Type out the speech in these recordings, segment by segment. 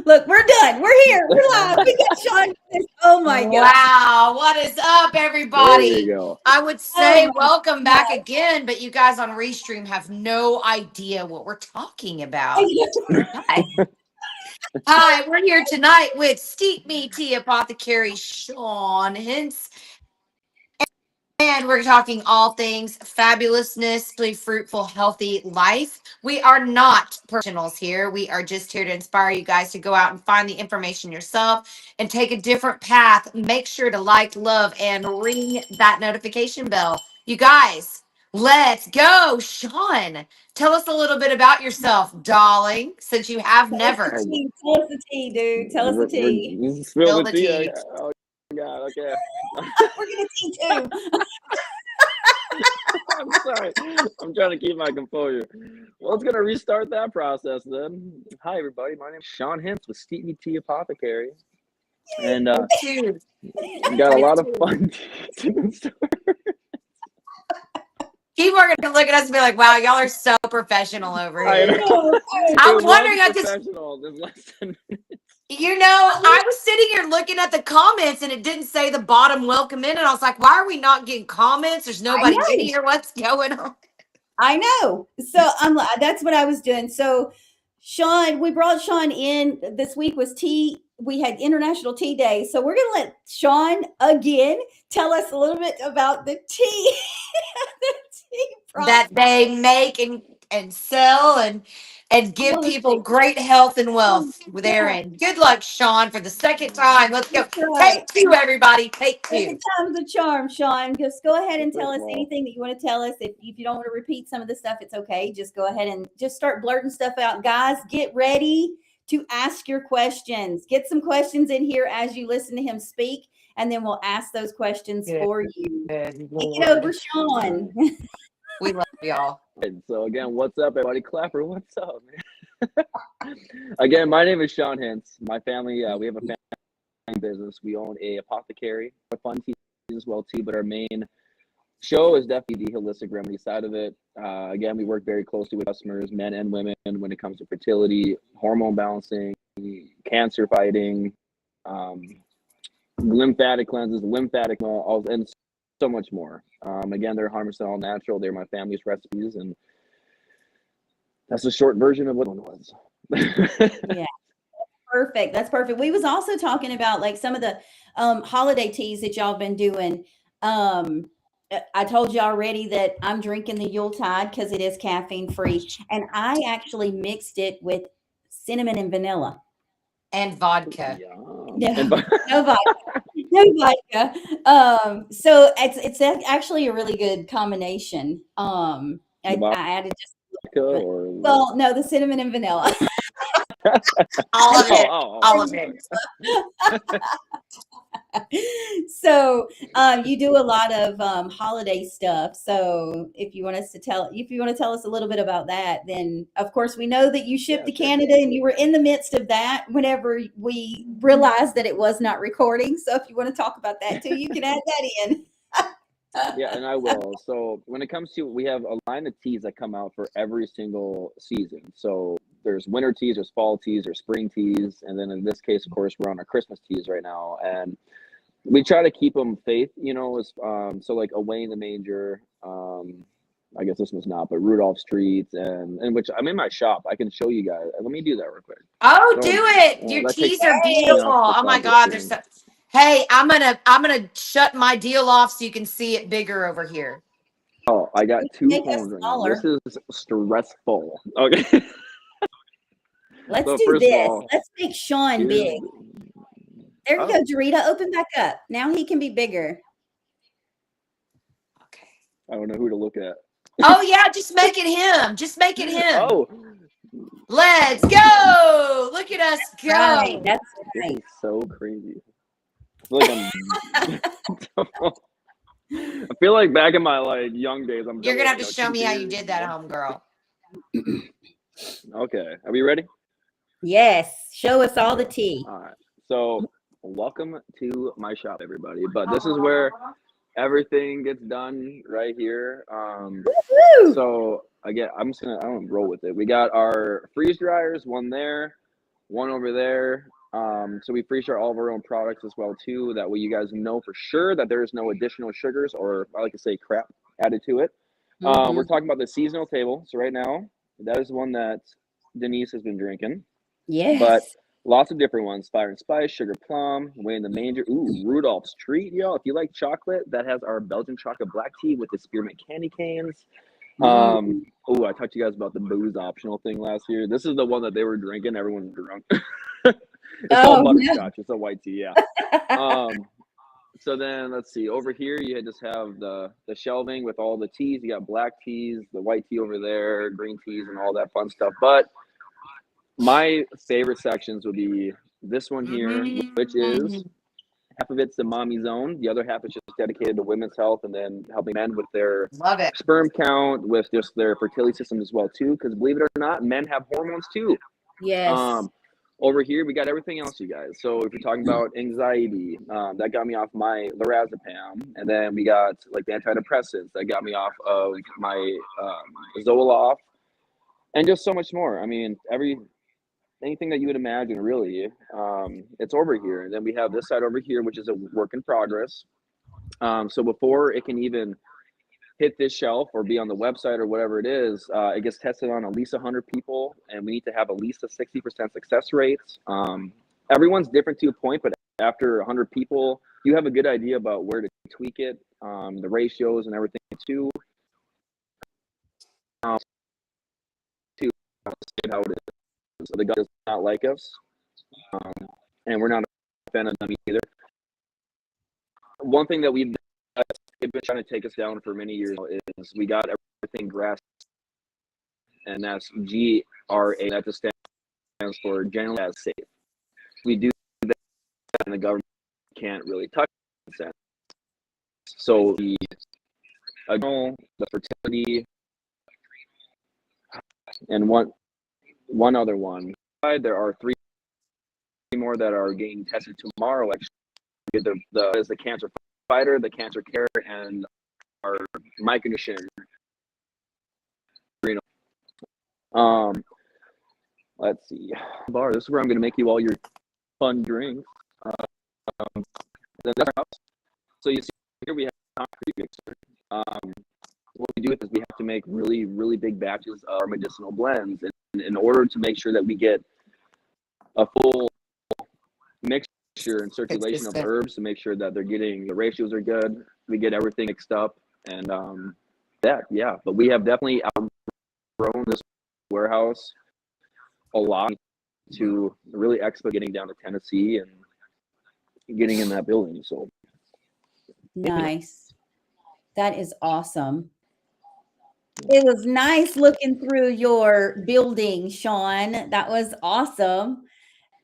Look, we're done. We're here. We're live. We got Sean. Oh my God. Wow, what is up, There you everybody? go. I would Oh say my welcome back God. again, but you guys on Restream have no idea what we're talking about. Hi. Hi, we're here tonight with Steep Me Tea Apothecary Sean Hintz, and we're talking all things fabulousness, fruitful, healthy life. We are not professionals here. We are just here to inspire you guys to go out and find the information yourself and take a different path. Make sure to like, love, and ring that notification bell. You guys, let's go. Sean, tell us a little bit about yourself, darling, since you have Tell us the never Oh, tea. Tell us the tea, dude. Tell us the tea. you spilled the spilled the tea. tea. Oh God. Okay. We're gonna tea too. I'm sorry. I'm trying to keep my composure. Well, let's gonna restart that process then. Hi, everybody. My name is Sean Hintz with Steep Me Tea Apothecary, and Me too. got a Me lot of too. fun teas in store. People are going to look at us and be like, wow, y'all are so professional over I here. know. I'm It was wondering, because, professional. This lesson. I was sitting here looking at the comments and it didn't say the bottom welcome in. And I was like, why are we not getting comments? There's I nobody in know. here. What's going on? I know. So that's what I was doing. So Sean, we brought Sean in. This week was tea. We had International Tea Day. So we're gonna let Sean again tell us a little bit about the tea, the tea That process. they make and sell and give Well, the people tea- great oh health and wealth my therein. Good luck, Sean, for the second time. Let's go. God. That's right. Take two, everybody. Take two. Second time's a charm, Sean. Just go ahead Well, and tell first us of all, anything that you want to tell us. If you don't want to repeat some of the stuff, it's okay. Just go ahead and just start blurting stuff out. Guys, get ready to ask your questions. Get some questions in here as you listen to him speak, and then we'll ask those questions for you. Good Take it over, Lord. all Sean. right. We love y'all. So again, what's up, everybody? Clapper, what's up, man? Again, my name is Sean Hintz. My family, we have a family business. We own a apothecary, fun teas as well too. But our main show is definitely the holistic remedy side of it. Again, we work very closely with customers, men and women, when it comes to fertility, hormone balancing, cancer fighting, um, lymphatic cleanses, lymphatic, all, and so much more. Again, they're 100% all natural. They're my family's recipes, and that's a short version of what one was. Yeah, perfect. That's perfect. We was also talking about like some of the holiday teas that y'all been doing. I told you already that I'm drinking the Yuletide because it is caffeine free, and I actually mixed it with cinnamon and vanilla. And vodka. Yum. And No, no vodka, no vodka. So it's actually a really good combination. the I added just vodka or what? well, no, the cinnamon and vanilla. All of Oh, it. oh, All oh. of it. So you do a lot of holiday stuff. So if you want to tell us a little bit about that, then of course we know that you shipped Yeah, to sure. Canada and you were in the midst of that whenever we realized that it was not recording. So if you want to talk about that too, you can add that in. Yeah, and I will. So when it comes to, we have a line of teas that come out for every single season. So there's winter teas, there's fall teas, there's spring teas, and then in this case, of course, we're on our Christmas teas right now, and we try to keep them faith, as so like away in the manger. I guess this one's not, but Rudolph Street, and which I'm in my shop. I can show you guys. Let me do that real quick. Oh, do So it. Your that takes teas are beautiful. it's Oh my on the God. They're screen. so Hey, I'm gonna shut my deal off so you can see it bigger over here. Oh, I You got can two make us phones right now. This smaller. is stressful. Okay. Let's So do first of this. all, Let's make Sean here's big. There you go, oh, Jarita. Open back up. Now he can be bigger. Okay. I don't know who to look at. Oh yeah, just make it him. Just make it him. Oh, Let's go. Look at us Right. go. That's this right. is so crazy. I feel like I feel like back in my like young days, I'm You're gonna juggling, have to show two me how you beers. did that, homegirl. Okay, are we ready? Yes. Show us all the Okay. tea. All right. So, welcome to my shop, everybody. But this is where everything gets done right here. Woo! So again, I don't roll with it. We got our freeze dryers, one there. one over there. So we feature all of our own products as well too. That way you guys know for sure that there is no additional sugars or, I like to say, crap added to it. We're talking about the seasonal table. So right now, that is one that Denise has been drinking. But Yes. lots of different ones: Fire and Spice, Sugar Plum, Way in the Manger. Ooh, Rudolph's Treat, y'all. If you like chocolate, that has our Belgian chocolate black tea with the spearmint candy canes. Mm. Oh, I talked to you guys about the booze optional thing last year. This is the one that they were drinking. Everyone's drunk. It's called Oh, no. butterscotch. It's a white tea, yeah. So then let's see. Over here, you just have the shelving with all the teas. You got black teas, the white tea over there, green teas, and all that fun stuff. But my favorite sections would be this one here, which is half of it's the mommy zone. The other half is just dedicated to women's health and then helping men with their Love it. sperm count, with just their fertility system as well too. Because believe it or not, men have hormones too. Yes. Over here, we got everything else, you guys. So if you're talking about anxiety, that got me off my lorazepam. And then we got like the antidepressants that got me off of my Zoloft, and just so much more. I mean, anything that you would imagine, really, it's over here. And then we have this side over here, which is a work in progress. So before it can even hit this shelf or be on the website or whatever it is, it gets tested on at least 100 people, and we need to have at least a 60% success rate. Everyone's different to a point, but after 100 people, you have a good idea about where to tweak it, the ratios and everything too. To how it is. So the gut does not like us, and we're not a fan of them either. One thing that they've been trying to take us down for many years is we got everything grass, and that's GRA. That just stands for generally as safe. We do that, and the government can't really touch that. So the adrenal, the fertility, and one other one. There are 3 more that are getting tested tomorrow. Actually, the cancer fighter, the cancer care, and our micronutrient. Let's see. Bar. This is where I'm going to make you all your fun drinks. Then that's our house. So you see here we have a concrete mixer. What we do is we have to make really, really big batches of our medicinal blends, and in order to make sure that we get a full mixture and circulation of herbs, to make sure that they're getting the ratios are good, we get everything mixed up, and yeah. But we have definitely outgrown this warehouse a lot to really expedite getting down to Tennessee and getting in that building. So Nice. That is awesome. It was nice looking through your building, Sean. That was awesome.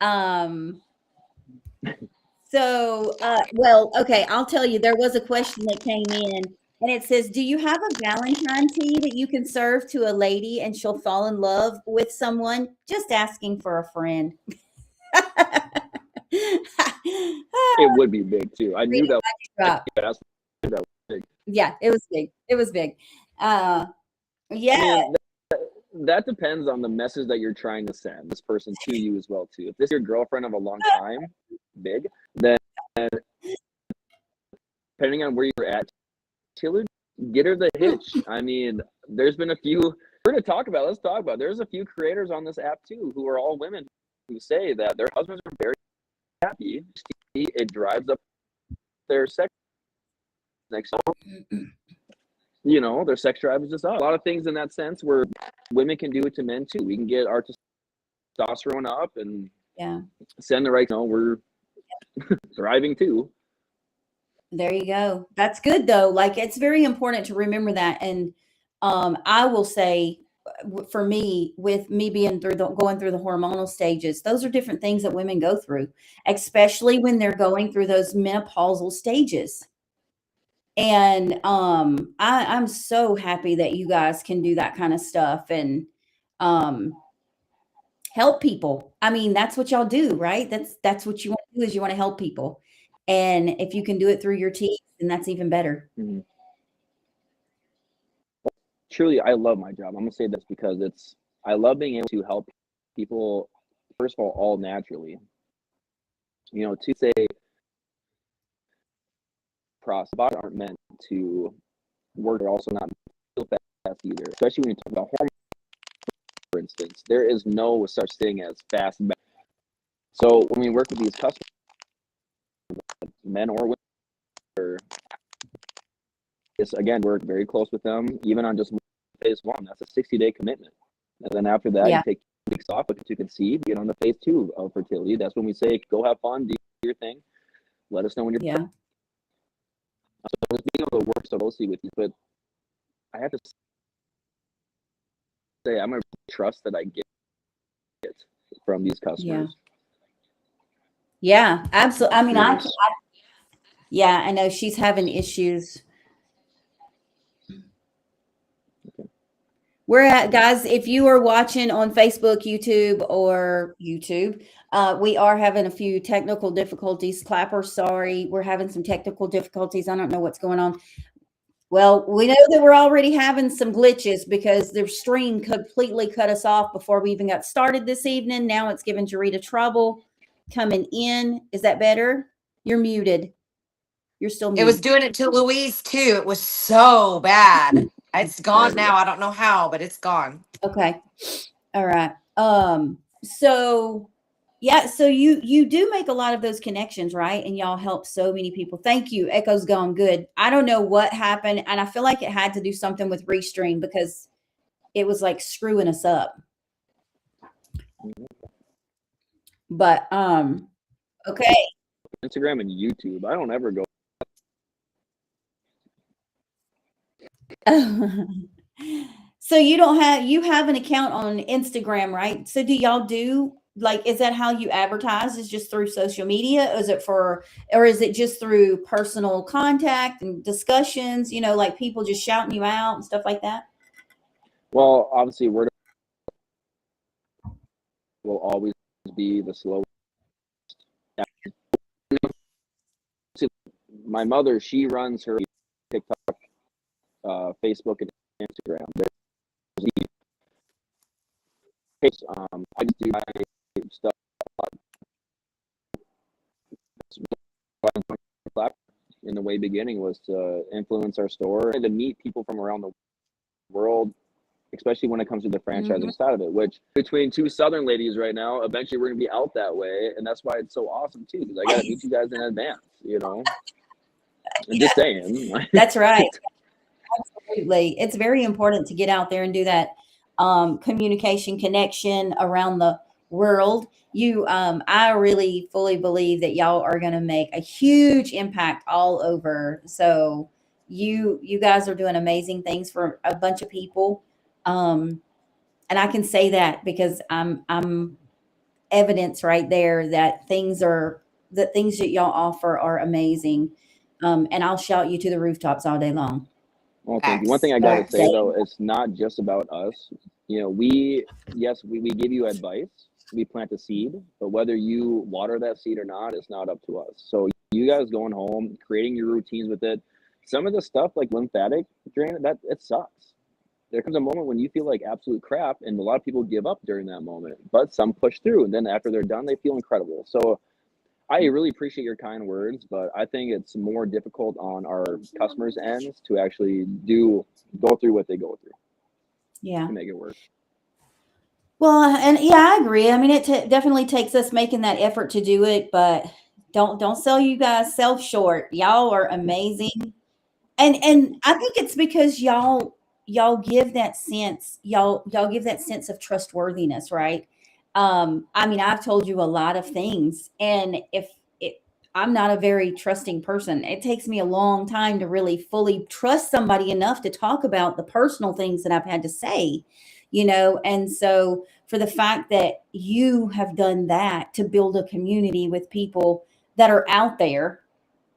Well, okay, I'll tell you, there was a question that came in, and it says, do you have a Valentine tea that you can serve to a lady and she'll fall in love with someone? Just asking for a friend. it would be big too. I knew that. Was big. Yeah, it was big. It was big. Yeah. I mean, that depends on the message that you're trying to send this person to you as well too. If this is your girlfriend of a long time, big, then depending on where you're at, get her the hitch. I mean, there's been a few let's talk about. There's a few creators on this app too who are all women who say that their husbands are very happy. It drives up their sex. Their sex drive is just up. A lot of things in that sense where women can do it to men too. We can get our testosterone up and send the right. We're thriving too. There you go. That's good though. Like, it's very important to remember that. And I will say, for me, with me being going through the hormonal stages, those are different things that women go through, especially when they're going through those menopausal stages. And I'm so happy that you guys can do that kind of stuff and help people. I mean, that's what y'all do, right? That's what you want to do, is you want to help people. And if you can do it through your team, then that's even better. Mm-hmm. Truly, I love my job. I'm gonna say this because I love being able to help people first of all naturally. You know, to say process aren't meant to work, they're also not feel fast either. Especially when you talk about hormones, for instance, there is no such thing as fast. So when we work with these customers, men or women, or again, we're very close with them, even on just phase 1. That's a 60-day commitment. And then after that, you take weeks off, look to conceive, get on the phase 2 of fertility. That's when we say, go have fun, do your thing. Let us know when you're So just being able to work so closely with you. But I have to say, I'm going to trust that I get from these customers. Yeah, absolutely. I mean, I know she's having issues. We're at, guys, if you are watching on Facebook, YouTube, we are having a few technical difficulties. Clapper, sorry, we're having some technical difficulties. I don't know what's going on. Well, we know that we're already having some glitches because the stream completely cut us off before we even got started this evening. Now it's giving Jarita trouble coming in. Is that better? You're muted. You're still muted. It was doing it to Louise too. It was so bad. It's gone now. I don't know how, but it's gone. Okay. All right. So yeah, so you do make a lot of those connections, right? And y'all help so many people. Thank you. Echo's gone. Good. I don't know what happened, and I feel like it had to do something with Restream because it was like screwing us up. But okay. Instagram and YouTube. I don't ever go. So you have an account on Instagram, right? So do y'all do, like, is that how you advertise? Is just through social media? Or is it just through personal contact and discussions, like people just shouting you out and stuff like that? Well, obviously word will always be the slowest. My mother, she runs her TikTok, Facebook, and Instagram. I just do my stuff. In the way beginning was to influence our store and to meet people from around the world, especially when it comes to the franchising side of it, which between two Southern ladies right now, eventually we're going to be out that way. And that's why it's so awesome too, because I got to meet you guys in advance, I'm just saying. That's right. Absolutely. It's very important to get out there and do that communication connection around the world. I really fully believe that y'all are going to make a huge impact all over. So you guys are doing amazing things for a bunch of people. And I can say that because I'm evidence right there that things that y'all offer are amazing. And I'll shout you to the rooftops all day long. Well, thank you. One thing I got to say though, it's not just about us. We give you advice, we plant a seed, but whether you water that seed or not, it's not up to us. So you guys going home, creating your routines with it. Some of the stuff like lymphatic drain, that it sucks. There comes a moment when you feel like absolute crap, and a lot of people give up during that moment, but some push through, and then after they're done, they feel incredible. So I really appreciate your kind words, but I think it's more difficult on our customers' ends to actually go through what they go through. Yeah. To make it work. Well, and yeah, I agree. I mean, it definitely takes us making that effort to do it, but don't sell you guys self short. Y'all are amazing. And I think it's because y'all give that sense, y'all give that sense of trustworthiness, right? I mean, I've told you a lot of things, and I'm not a very trusting person. It takes me a long time to really fully trust somebody enough to talk about the personal things that I've had to say, and so for the fact that you have done that to build a community with people that are out there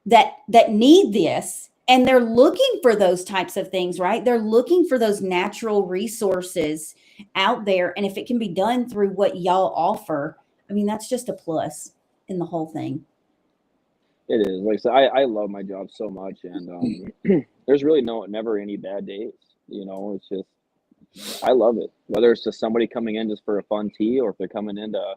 that need this, and they're looking for those types of things, right? They're looking for those natural resources out there. And if it can be done through what y'all offer, I mean, that's just a plus in the whole thing. It is. Like I said, I love my job so much, and there's really never any bad days. It's just, I love it. Whether it's just somebody coming in just for a fun tea, or if they're coming in to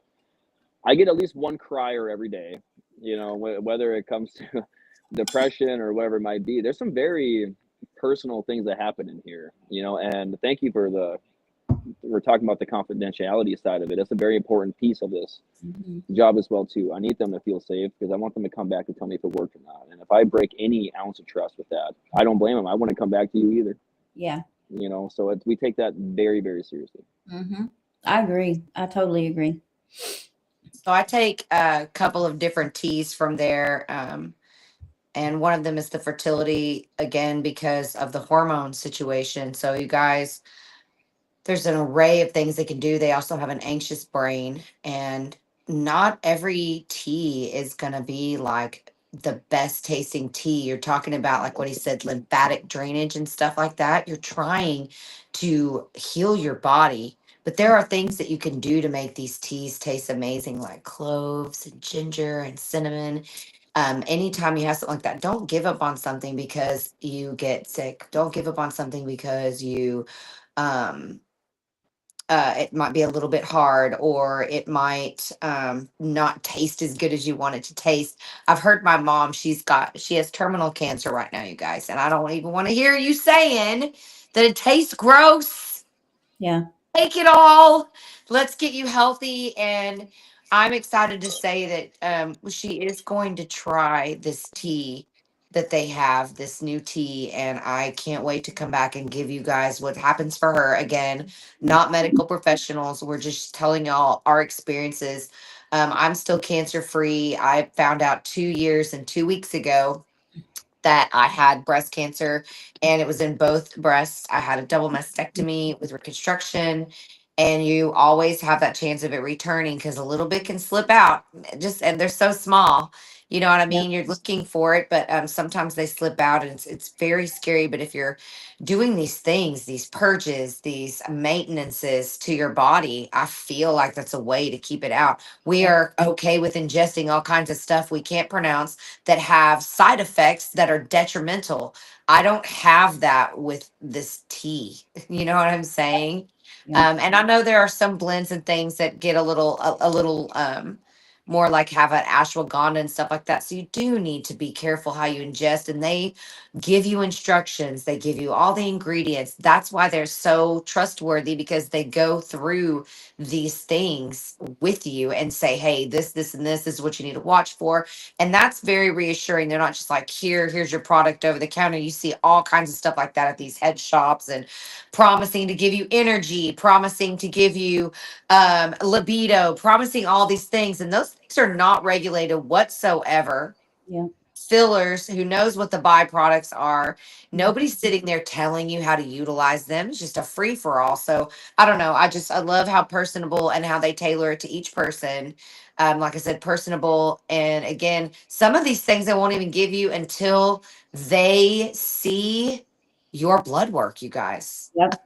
I get at least one crier every day, whether it comes to depression or whatever it might be. There's some very personal things that happen in here, and thank you for we're talking about the confidentiality side of it. That's a very important piece of this job as well too. I need them to feel safe because I want them to come back and tell me if it worked or not. And if I break any ounce of trust with that, I don't blame them. I wouldn't come back to you either. Yeah. So we take that very, very seriously. I agree. I totally agree. So I take a couple of different teas from there. And one of them is the fertility, again, because of the hormone situation. So you guys, there's an array of things they can do. They also have an anxious brain, and not every tea is going to be like the best tasting tea. You're talking about, like what he said, lymphatic drainage and stuff like that. You're trying to heal your body, but there are things that you can do to make these teas taste amazing, like cloves and ginger and cinnamon. Anytime you have something like that, don't give up on something because you get sick. Don't give up on something because you um it might be a little bit hard, or it might not taste as good as you want it to taste. I've heard my mom, she has terminal cancer right now, you guys, and I don't even want to hear you saying that it tastes gross. Yeah. Take it all. Let's get you healthy. And I'm excited to say that she is going to try this tea that they have, this new tea. And I can't wait to come back and give you guys what happens for her. Again, not medical professionals. We're just telling y'all our experiences. I'm still cancer free. I found out 2 years and 2 weeks ago that I had breast cancer, and it was in both breasts. I had a double mastectomy with reconstruction, and you always have that chance of it returning because a little bit can slip out. And they're so small. You know what I Yeah. mean? You're looking for it, but sometimes they slip out, and it's very scary. But if you're doing these things, these purges, these maintenances to your body, I feel like that's a way to keep it out. We are okay with ingesting all kinds of stuff we can't pronounce that have side effects that are detrimental. I don't have that with this tea. You know what I'm saying? Yeah. And I know there are some blends and things that get a little more like have an ashwagandha and stuff like that. So you do need to be careful how you ingest, and they give you instructions. They give you all the ingredients. That's why they're so trustworthy, because they go through these things with you and say, hey, this, and this is what you need to watch for. And that's very reassuring. They're not just like, here's your product over the counter. You see all kinds of stuff like that at these head shops, and promising to give you energy, promising to give you libido, promising all these things. And those things are not regulated whatsoever. Yeah. Fillers, who knows what the byproducts are. Nobody's sitting there telling you how to utilize them. It's just a free for all. So I don't know. I love how personable and how they tailor it to each person. Like I said, personable. And again, some of these things they won't even give you until they see your blood work, you guys. Yep.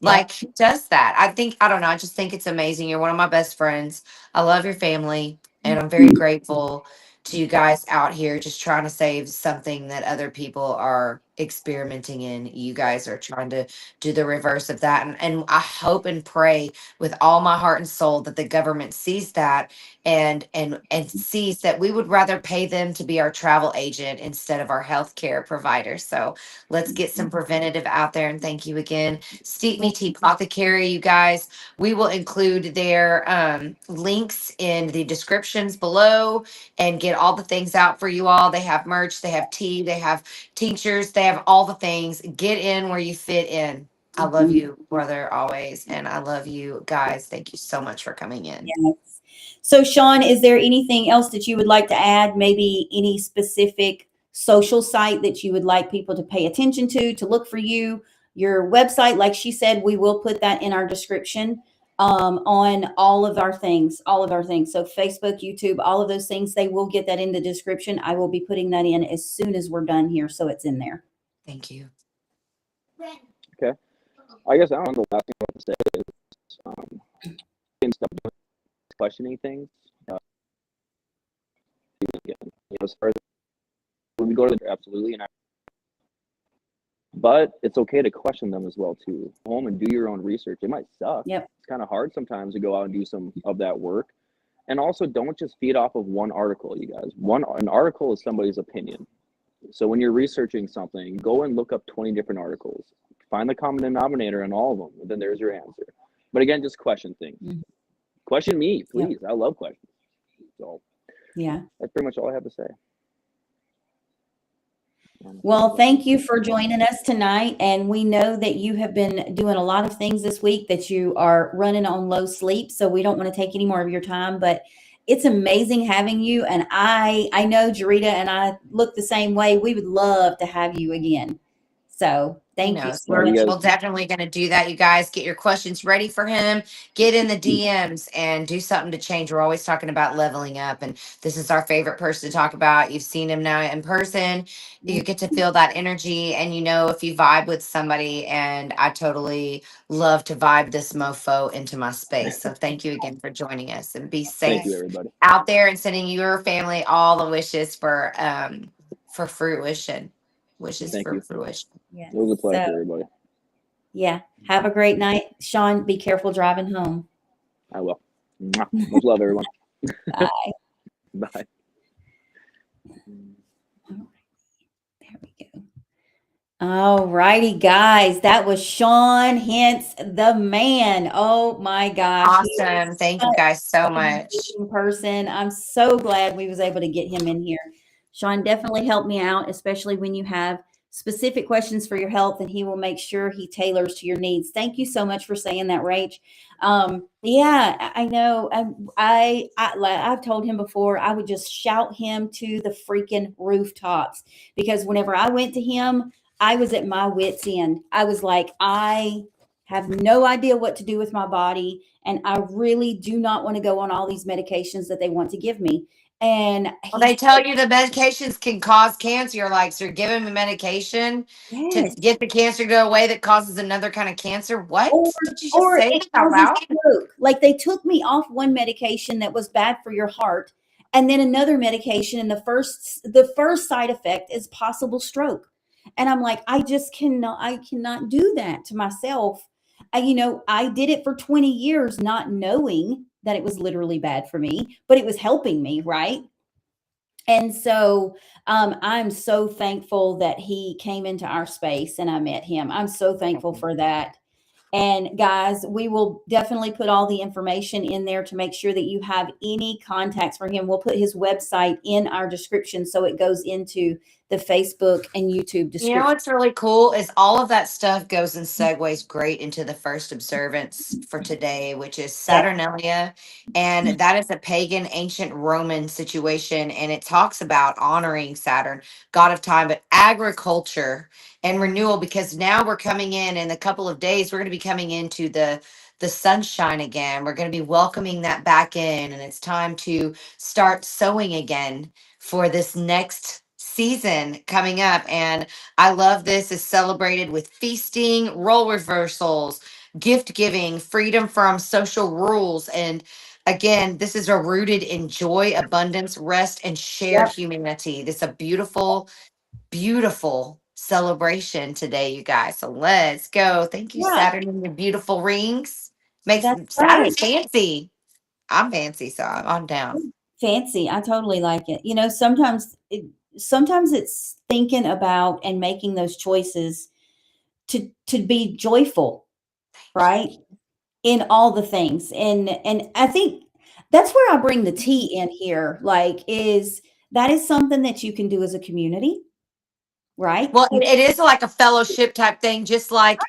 Like, who does that? I don't know. I just think it's amazing. You're one of my best friends. I love your family, and I'm very grateful to you guys out here just trying to save something that other people are experimenting in. You guys are trying to do the reverse of that. And I hope and pray with all my heart and soul that the government sees that and sees that we would rather pay them to be our travel agent instead of our healthcare provider. So let's get some preventative out there. And thank you again, Steep Me Tea Apothecary, you guys. We will include their links in the descriptions below and get all the things out for you all. They have merch, they have tea, they have tinctures, they have all the things. Get in where you fit in. I love you, brother, always. And I love you guys. Thank you so much for coming in. Yes. So, Sean, is there anything else that you would like to add? Maybe any specific social site that you would like people to pay attention to look for you? Your website, like she said, we will put that in our description on all of our things, So Facebook, YouTube, all of those things, they will get that in the description. I will be putting that in as soon as we're done here, so it's in there. Thank you. Okay. I guess I don't know, the last thing I want to say is and stuff, questioning things. Again, as far as when we go to the absolutely, but it's okay to question them as well too. Go home and do your own research. It might suck. Yep. It's kind of hard sometimes to go out and do some of that work And also, don't just feed off of one article, you guys. An article is somebody's opinion. So when you're researching something, go and look up 20 different articles. Find the common denominator in all of them, and then there's your answer. But again, just question things. Mhm. Question me, Yep. please. I love questions. So Yeah. that's pretty much all I have to say. Well, thank you for joining us tonight. And we know that you have been doing a lot of things this week, that you are running on low sleep. So we don't want to take any more of your time, but it's amazing having you. And I know Jarita and I look the same way. We would love to have you again. So thank you so Well, much. you We're guys, definitely going to do that. You guys get your questions ready for him. Get in the DMs and do something to change. We're always talking about leveling up, and this is our favorite person to talk about. You've seen him now in person. You get to feel that energy, and you know if you vibe with somebody. And I totally love to vibe this mofo into my space. So thank you again for joining us, and be thank you, safe everybody. out there, and sending your family all the wishes for fruition. Wishes Thank for you. fruition. Yes. It was a So pleasure, everybody. yeah. Have a great night. Sean, be careful driving home. I will. Mwah. Much love, everyone. Bye. Bye. There we go. All righty, guys. That was Sean Hintz, the man. Oh my gosh. He Awesome. is Thank you such guys so an much. amazing person. I'm so glad we was able to get him in here. Sean definitely helped me out, especially when you have specific questions for your health, and he will make sure he tailors to your needs. Thank you so much for saying that, Rach. Yeah, I know. I've told him before, I would just shout him to the freaking rooftops, because whenever I went to him, I was at my wit's end. I was like, I have no idea what to do with my body, and I really do not want to go on all these medications that they want to give me. And Well, he they said, tell you the medications can cause cancer. You're like, so you're giving me medication to yes. get the cancer to go away that causes another kind of cancer. What? Or Did you just or say it that out causes loud? stroke. Like, they took me off one medication that was bad for your heart, and then another medication, and the first side effect is possible stroke. And I'm like, I cannot do that to myself. I did it for 20 years not knowing that it was literally bad for me, but it was helping me, right? And so I'm so thankful that he came into our space and I met him. I'm so thankful for that. And guys, we will definitely put all the information in there to make sure that you have any contacts for him. We'll put his website in our description so it goes into the Facebook and YouTube You know description. what's really cool is all of that stuff goes and segues great into the first observance for today, which is Yeah. Saturnalia. And that is a pagan ancient Roman situation. And it talks about honoring Saturn, god of time, but agriculture and renewal, because now we're coming in a couple of days, we're going to be coming into the sunshine again. We're going to be welcoming that back in. And it's time to start sowing again for this next season coming up. And I love this is celebrated with feasting, role reversals, gift giving, freedom from social rules. And again, this is a rooted in joy, abundance, rest, and shared Yep. humanity. This is a beautiful, beautiful celebration today, you guys. So let's go. Thank you, Yeah, Saturn, and your beautiful rings. Makes that's right. Saturn fancy. I'm fancy, so I'm down. Fancy. I totally like it. Sometimes it's thinking about and making those choices to be joyful, right? In all the things. And I think that's where I bring the tea in here. Like, is that is something that you can do as a community, right? Well, it is like a fellowship type thing, just like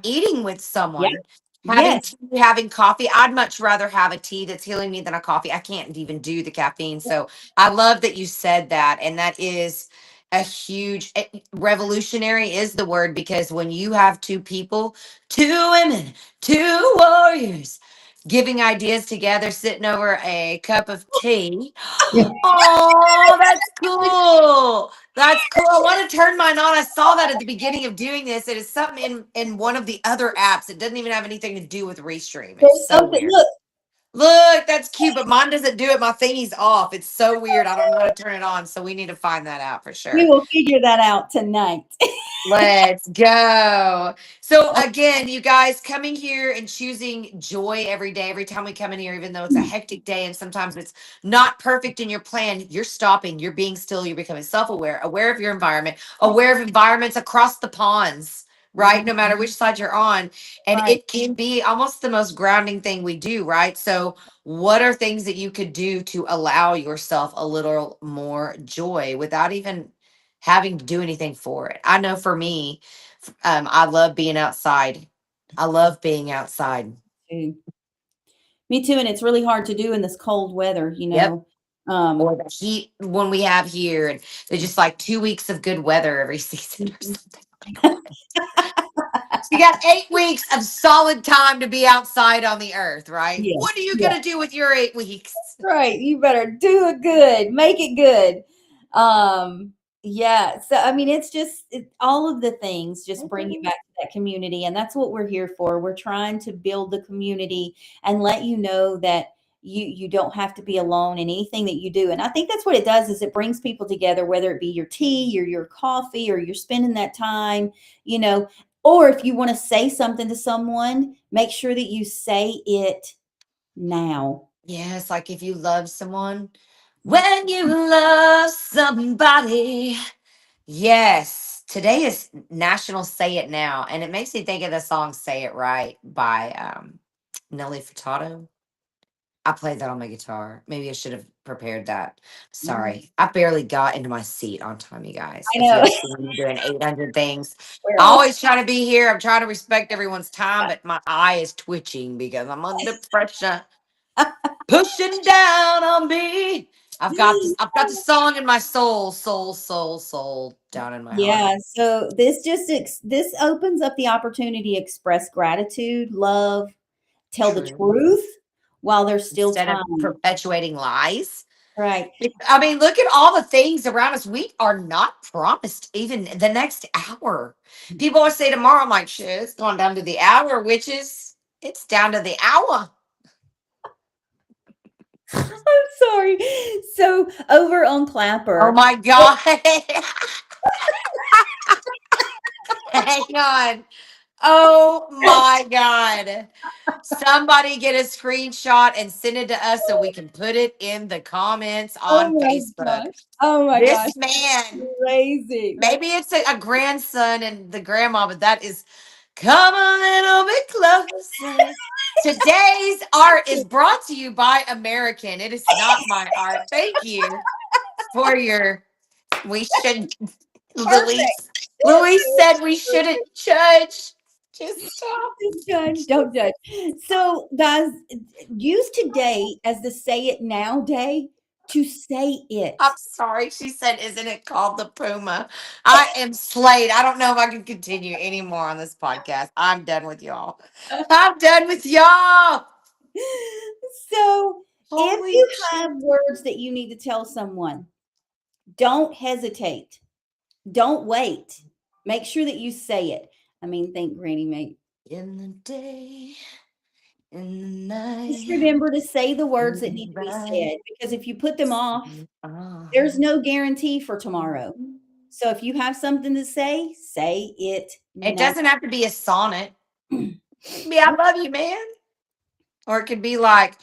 eating with Yeah. someone, having Yes. tea, having coffee. I'd much rather have a tea that's healing me than a coffee. I can't even do the caffeine. So I love that you said that. And that is a huge revolutionary is the word, because when you have two people, two women, two warriors giving ideas together, sitting over a cup of tea. Oh, that's cool. That's cool. I want to turn mine on. I saw that at the beginning of doing this. It is something in one of the other apps. It doesn't even have anything to do with Restream. It's There's so something. weird. Look, Look, that's cute, but mine doesn't do it. My thingy's off. It's so weird. I don't know how to turn it on, so we need to find that out for We sure. will figure that out tonight. Let's go. So again, you guys coming here and choosing joy every day, every time we come in here, even though it's a hectic day and sometimes it's not perfect in your plan, you're stopping, you're being still, you're becoming self-aware, aware of your environment, aware of environments across the ponds, right? No matter which side you're on. And Right. it can be almost the most grounding thing we do, right? So what are things that you could do to allow yourself a little more joy without even having to do anything for it? I know for me, I love being outside. I love being outside. Too. Me too. And it's really hard to do in this cold weather, Yep. Or Um, the heat when we have here, and they're just like 2 weeks of good weather every season or something. So you got 8 weeks of solid time to be outside on the earth, right? yes, What are you yeah. gonna do with your 8 weeks? Right. You better do it good. Make it good. Yeah. So I mean, it's just all of the things just bring you back to that community, and that's what we're here for. We're trying to build the community and let you know that you don't have to be alone in anything that you do. And I think that's what it does is it brings people together, whether it be your tea or your coffee or you're spending that time, you know, or if you want to say something to someone, make sure that you say it now. Yes, like if you love someone, when you love somebody. Yes, today is National Say It Now, and it makes me think of the song "Say It Right" by Nelly Furtado. I played that on my guitar. Maybe I should have prepared that. Mhm. Sorry, I barely got into my seat on time, you guys. I If you know. have seen me doing 800 things, We're I all always try to be here. I'm trying to respect everyone's time, but my eye is twitching because I'm under pressure, pushing down on me. I've got this. I've got the song in my soul, soul, soul, soul, down in my heart. yeah, so this just this opens up the opportunity to express gratitude, love, tell the True. truth while there's still Instead of time. perpetuating lies. Right. I mean, look at all the things around us. We are not promised even the next hour. People always say tomorrow, I'm like, shit, it's going down to the hour, witches. It's down to the hour. I'm sorry. So over on Oh Clapper, my God. Hang on. Oh my God. Somebody get a screenshot and send it to us so we can put it in the comments oh on my Facebook. gosh. Oh my gosh. This man, Crazy. maybe it's a grandson and the grandma, but that is come a little bit closer. Today's art is brought to you by American. It is not my art. Thank you for your. We should. Perfect. Louise said we shouldn't judge. Just stop. Don't judge. Don't judge. So, guys, use today as the say it now day to say it. I'm sorry. She said, "Isn't it called the Puma?" I am slayed. I don't know if I can continue anymore on this podcast. I'm done with y'all. I'm done with y'all. So, if Holy you shit. have words that you need to tell someone, don't hesitate. Don't wait. Make sure that you say it. I mean, thank Granny Mate. In the day, in the Just night, remember to say the words that in need to the be night. said because if you put them off, Uh-huh. there's no guarantee for tomorrow. So if you have something to say it It now. doesn't have to be a sonnet. Be I love you, man. Or it could be like,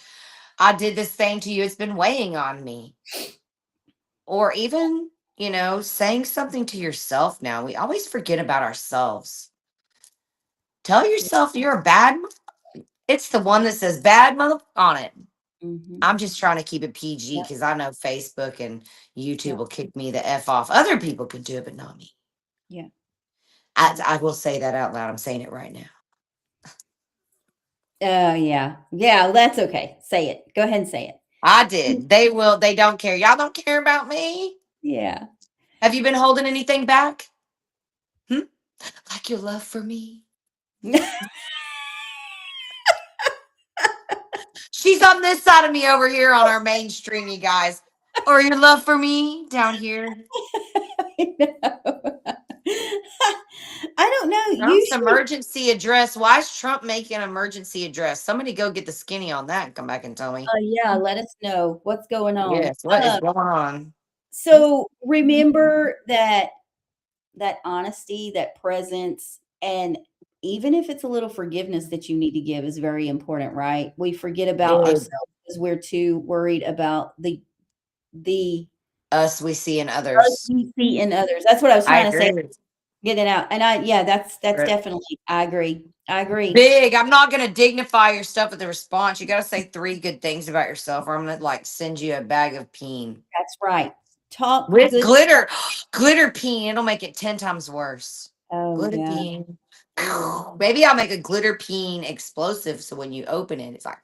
I did this thing to you, it's been weighing on me. Or even, saying something to yourself now. We always forget about ourselves. Tell yourself you're a bad it's the one that says bad mother on it. Mhm. I'm just trying to keep it PG Yep, because I know Facebook and YouTube yep, will kick me the F off. Other people could do it, but not me. yeah. I will say that out loud. I'm saying it right now. Yeah. Yeah, that's okay. Say it. Go ahead and say it. I did. They don't care. Y'all don't care about me. Yeah. Have you been holding anything back? Hmm? Like your love for me? She's on this side of me over here on our mainstream, you guys. Or your love for me down here. I know. I no, you Trump's should. emergency address. Why is Trump making an emergency address? Somebody go get the skinny on that and come back and tell me. Yeah, let us know what's going on. Yes, what is going on? So remember that honesty, that presence, and even if it's a little forgiveness that you need to give is very important, right? We forget about Big. ourselves because we're too worried about the Us we see in us others. we see in others. That's what I was I trying to say. agree. Get it out. And yeah, that's definitely I agree. I agree. Big. I'm not gonna dignify your stuff with a response. You gotta say 3 good things about yourself, or I'm gonna like send you a bag of peen. That's right. Talk With good. glitter. Glitter peen. It'll make it 10 times worse. Oh Glitter yeah. peen. Ooh. Maybe I'll make a glitter peen explosive so when you open it, it's like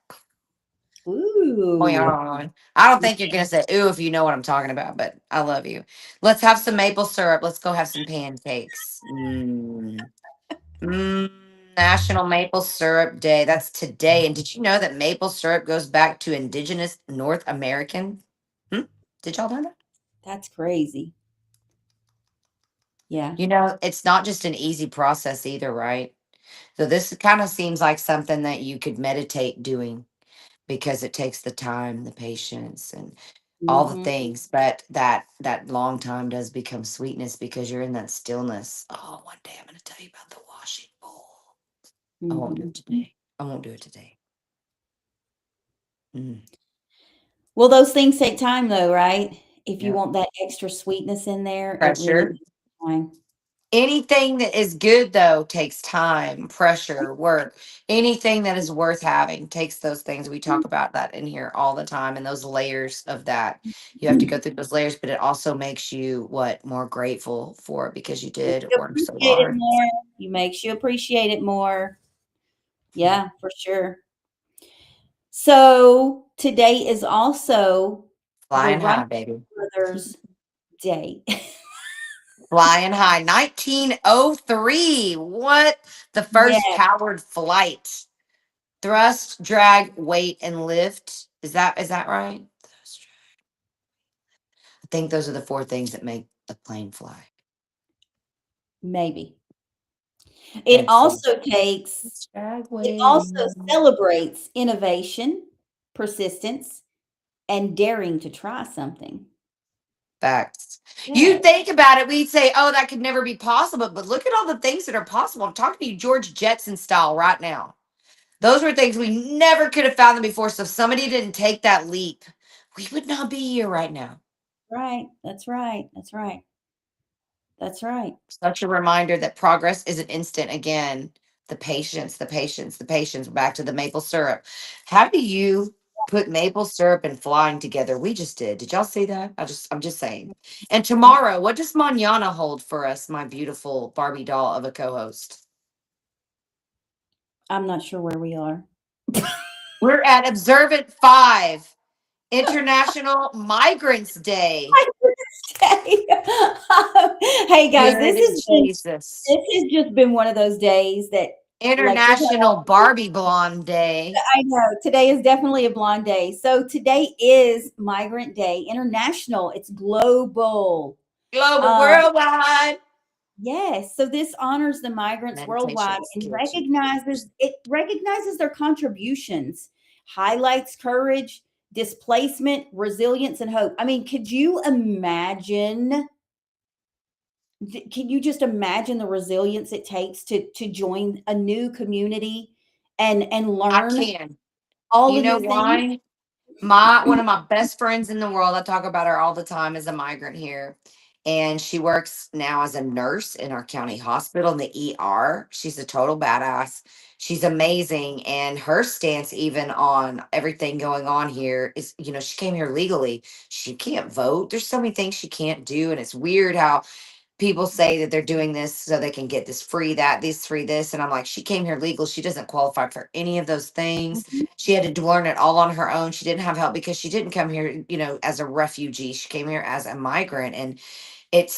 Ooh. I don't think you're gonna say ooh if you know what I'm talking about, but I love you. Let's have some maple syrup. Let's go have some pancakes. Mm, National Maple Syrup Day. That's today. And did you know that maple syrup goes back to indigenous North American? Hmm? Did y'all know that? That's crazy. Yeah. You know, it's not just an easy process either, right? So this kind of seems like something that you could meditate doing because it takes the time, the patience, and all the Mhm. things. But that long time does become sweetness because you're in that stillness. Oh, one day I'm going to tell you about the washing bowl. I won't do Mhm. it today. I won't do it today. Mm, Well, those things take time though, right? If you yep. want that extra sweetness in there, it really Pressure. takes time. Anything that is good though takes time, pressure, work. Anything that is worth having takes those things. We talk about that in here all the time and those layers of that. You have to go through those layers, but it also makes you what more grateful for it because you Makes did you work so appreciate it hard. more. You makes you appreciate it more. Yeah, for sure. So today is also the Flying Wright high, baby. brothers' day. Flying high. 1903. What? The Yeah, first powered flight. Thrust, drag, weight, and lift. Is that right? I think those are the 4 things that make a plane fly. maybe. It Think so. also takes Drag, it weight, also and celebrates innovation, persistence, and daring to try something. facts. You Yeah, think about it, we'd say, oh, that could never be possible. But look at all the things that are possible. I'm talking to you George Jetson style right now. Those were things we never could have found them before. So if somebody didn't take that leap, we would not be here right now. right. That's right. That's right. That's right. Such a reminder that progress isn't instant. Again, the patience, the patience, the patience. Back to the maple syrup. How do you put maple syrup and flying together? We just did. Did y'all see that? I'm just saying. And Yeah. tomorrow, what does manana hold for us, my beautiful Barbie doll of a co-host? I'm not sure where we are. We're at Observant 5, International Migrants Day. Hey guys, Good Jesus. this has just been one of those days that like we've had International Barbie Blonde Day. I know today is definitely a blonde day. So today is Migrant Day, international. It's global. Global, Um, worldwide. yes. So this honors the migrants worldwide Meditation and skills. recognizes their contributions, highlights courage, displacement, resilience, and hope. I mean, could you imagine? Can you just imagine the resilience it takes to join a new community and I learn can. all You the know new things? why? My one of my best friends in the world, I talk about her all the time, is a migrant here. And she works now as a nurse in our county hospital in the ER. She's a total badass. She's amazing. And her stance, even on everything going on here, is she came here legally. She can't vote. There's so many things she can't do. And it's weird how people say that they're doing this so they can get this free, that, this free, this. And I'm like, she came here legal. She doesn't qualify for any of those things. Mhm. She had to learn it all on her own. She didn't have help because she didn't come here, as a refugee. She came here as a migrant. And it's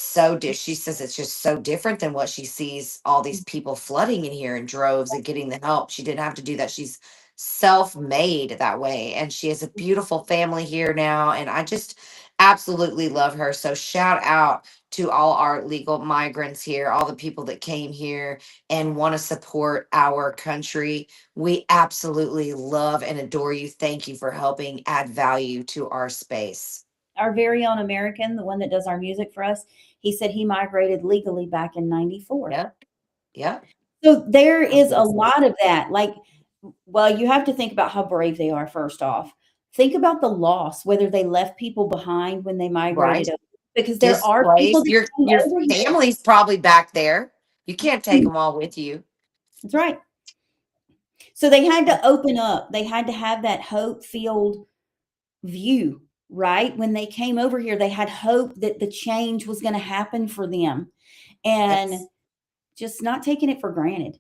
she says it's just so different than what she sees all these people flooding in here in droves and getting the help. She didn't have to do that. She's self-made that way. And she has a beautiful family here now. And I just absolutely love her. So shout out to all our legal migrants here, all the people that came here and want to support our country. We absolutely love and adore you. Thank you for helping add value to our space. Our very own American, the one that does our music for us, he said he migrated legally back in 94. Yeah. Yeah. So there is a Amazing. lot of that. Like, well, you have to think about how brave they are, first off. Think about the loss, whether they left people behind when they Right. migrated over, because there are people Displaced. that came Your over here. family's probably back there. You can't take them all with you. That's right. So they had to open up. They had to have that hope-filled view, right? When they came over here, they had hope that the change was going to happen for them, and It's just not taking it for granted.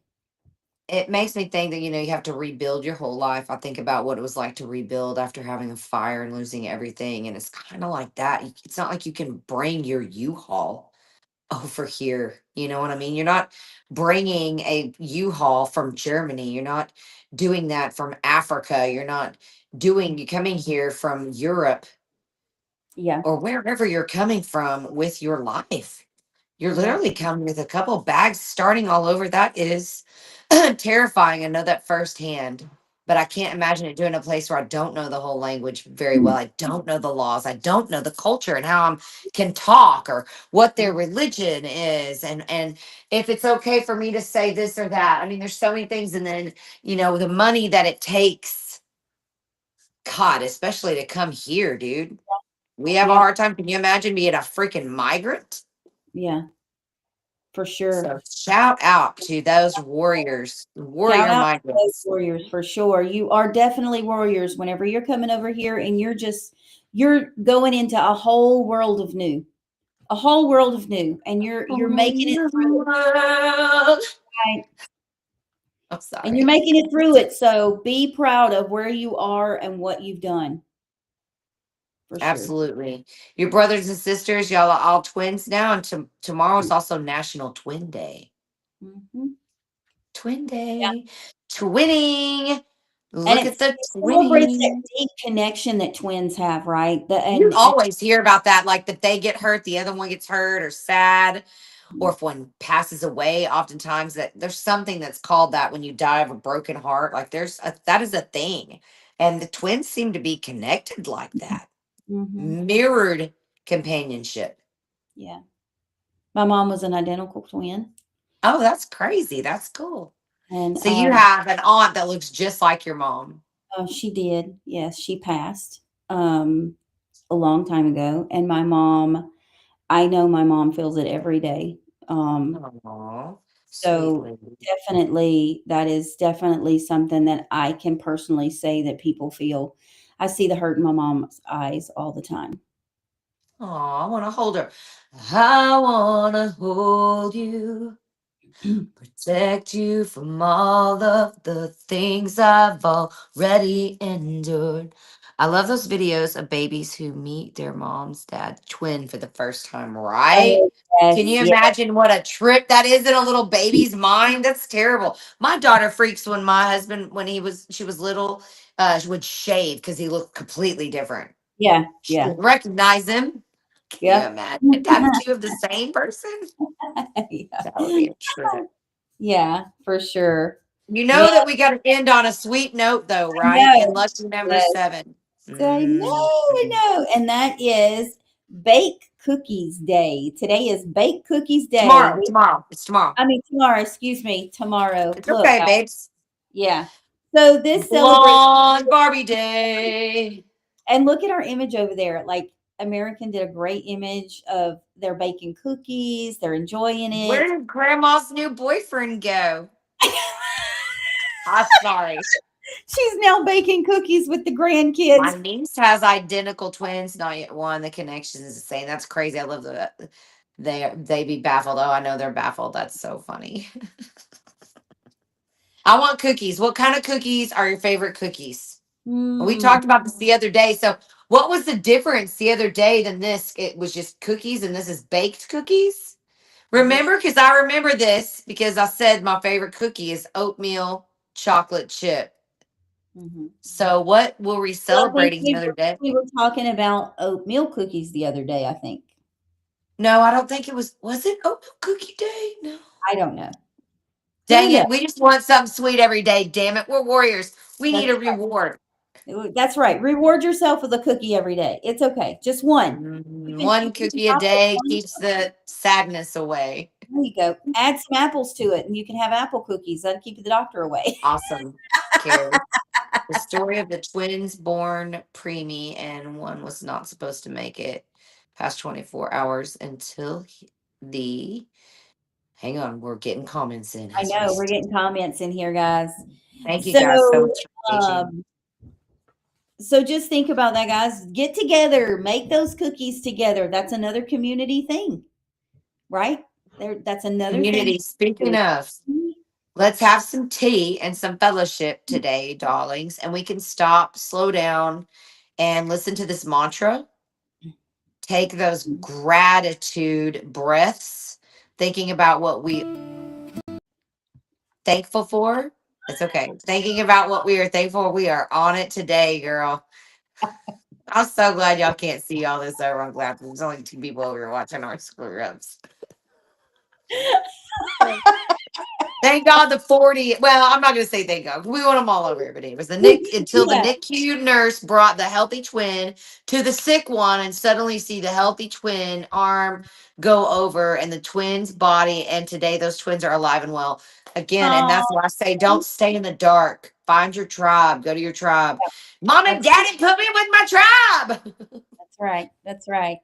it makes me think that you have to rebuild your whole life. I think about what it was like to rebuild after having a fire and losing everything, and it's kind of like that. It's not like you can bring your U-Haul over here. You know what I mean? You're not bringing a U-Haul from Germany. You're not doing that from Africa. You coming here from Europe Yeah, or wherever you're coming from with your life. You're yeah, literally coming with a couple bags starting all over. That is terrifying. I know that firsthand, but I can't imagine it doing a place where I don't know the whole language very well. I don't know the laws. I don't know the culture and how I can talk or what their religion is. And if it's okay for me to say this or that. I mean, there's so many things. And then, the money that it takes, God, especially to come here, dude. We have a yeah, hard time. Can you imagine being a freaking migrant? yeah, for sure. So shout out to those warriors, Shout warrior out to those migrants. warriors for sure. You are definitely warriors whenever you're coming over here and you're going into a whole world of new. A whole world of new, and you're making it through it, I'm right? And you're sorry. making it through it. So be proud of where you are and what you've done, for sure. Absolutely. Your brothers and sisters, y'all are all twins now. And tomorrow's also National Twin Day. Mhm. Twin Yeah. Day. Twinning. And Look at it the celebrates that twinning. deep connection that twins have, right? The You and always hear about that, like that they get hurt, the other one gets hurt or sad. Or if one passes away, oftentimes that there's something that's called that when you die of a broken heart. Like that is a thing. And the twins seem to be connected like that. Mhm. Mirrored companionship. Yeah. My mom was an identical twin, Oh, that's crazy. That's cool. and So you have an aunt that looks just like your mom. she did. Yes, she passed um, a long time ago, and my mom. I know my mom feels it every day. Oh, sweet So lady. definitely, that is definitely something that I can personally say that people feel. I see the hurt in my mom's eyes all the time. Oh, I want to hold her. I want to hold you. Protect you from all of the things I've already endured. I love those videos of babies who meet their mom's dad twin for the first time, right? Oh, Can yes, you yeah, imagine what a trip that is in a little baby's mind? That's terrible. My daughter freaks when my husband, she was little, would shave because he looked completely different. yeah, She yeah, didn't recognize him. Can you yep. imagine having two of the same person? Yeah. That would be a trip. Yeah, for sure. You Yeah, know that we got to end on a sweet note, though, I right? In know. lucky number Yes, 7. I know, I Mm. know. And that is Bake Cookies Day. Today is Bake Cookies Day. Tomorrow, tomorrow. It's tomorrow. I mean, tomorrow, excuse me, tomorrow. It's Look, okay, babes. yeah. So this celebrates, Blonde Barbie Day. and look at our image over there. Like American did a great image of their baking cookies. They're enjoying Where it. did Grandma's new boyfriend go? I'm sorry. She's now baking cookies with the My grandkids. niece has identical twins, not yet one. The connection is the same. That's crazy. I love that. They be baffled. Oh, I know they're baffled. That's so funny. I want cookies. What kind of cookies are your favorite cookies? We Mm, talked about this the other day. So, what was the difference the other day than this? It was just cookies, and this is baked cookies. this, Remember, because I remember this because I said my favorite cookie is oatmeal chocolate chip. mhm. So, what were we Well, I think celebrating the other day? we were talking about oatmeal cookies the other day, I think. No, I don't think it was. Was it oatmeal cookie day? No. I don't know. Dang Who it. We just want something sweet every day. Damn it. We're warriors. We need a knows? reward. That's right. Reward yourself with a cookie every day. It's okay. Just one. You One can cookie a top it day one. keeps the sadness away. There you go. Add some apples to it, and you can have apple cookies. That'll keep the doctor away. Awesome. Carrie. The story of the twins born preemie, and one was not supposed to make it past 24 hours until the. Hang on, we're getting comments in. I know we're getting comments in here, guys. Thank you So, guys so much for engaging. so just think about that, guys. Get together, make those cookies together. That's another community thing, right? That's another Community. thing. Speaking of, let's have some tea and some fellowship today, darlings, and we can stop, slow down, and listen to this mantra. Take those gratitude breaths, thinking about what we thankful for. It's okay. Thinking about what we are thankful for. We are on it today, girl. I'm so glad y'all can't see all this over on Clap. There's only 2 people over here watching our screw ups. Thank God the 40. Well, I'm not going to say thank God. We want them all over here. But it was the until the NICU nurse brought the healthy twin to the sick one and suddenly see the healthy twin arm go over and the twin's body. And today those twins are alive and well again. And that's why I say don't stay in the dark. Find your tribe. Go to your tribe. Mom and daddy put me with my tribe. That's right. That's right.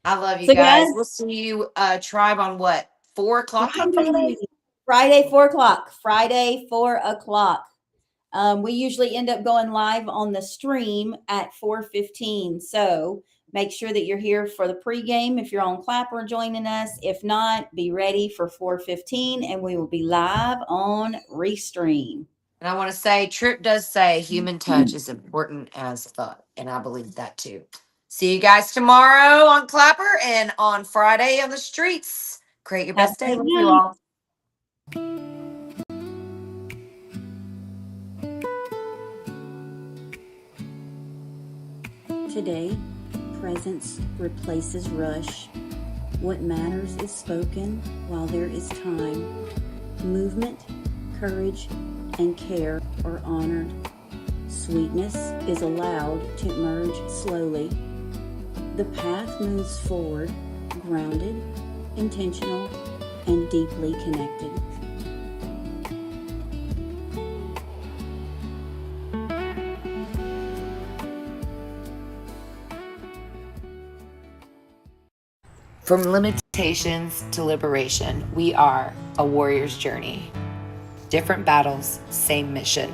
I love you So, guys. guys, We'll see you tribe on what? 4 o'clock on Friday? Friday, 4 o'clock. Friday, 4 o'clock. We usually end up going live on the stream at 4:15. So make sure that you're here for the pregame if you're on Clapper joining us. If not, be ready for 4:15 and we will be live on Restream. And I want to say, Trip does say human touch is important as thought. And I believe that too. See you guys tomorrow on Clapper and on Friday on the streets. Create your best day. Love you all. Today, presence replaces rush. What matters is spoken while there is time. Movement, courage, and care are honored. Sweetness is allowed to emerge slowly. The path moves forward, grounded, intentional, and deeply connected. From limitations to liberation, we are a warrior's journey. Different battles, same mission.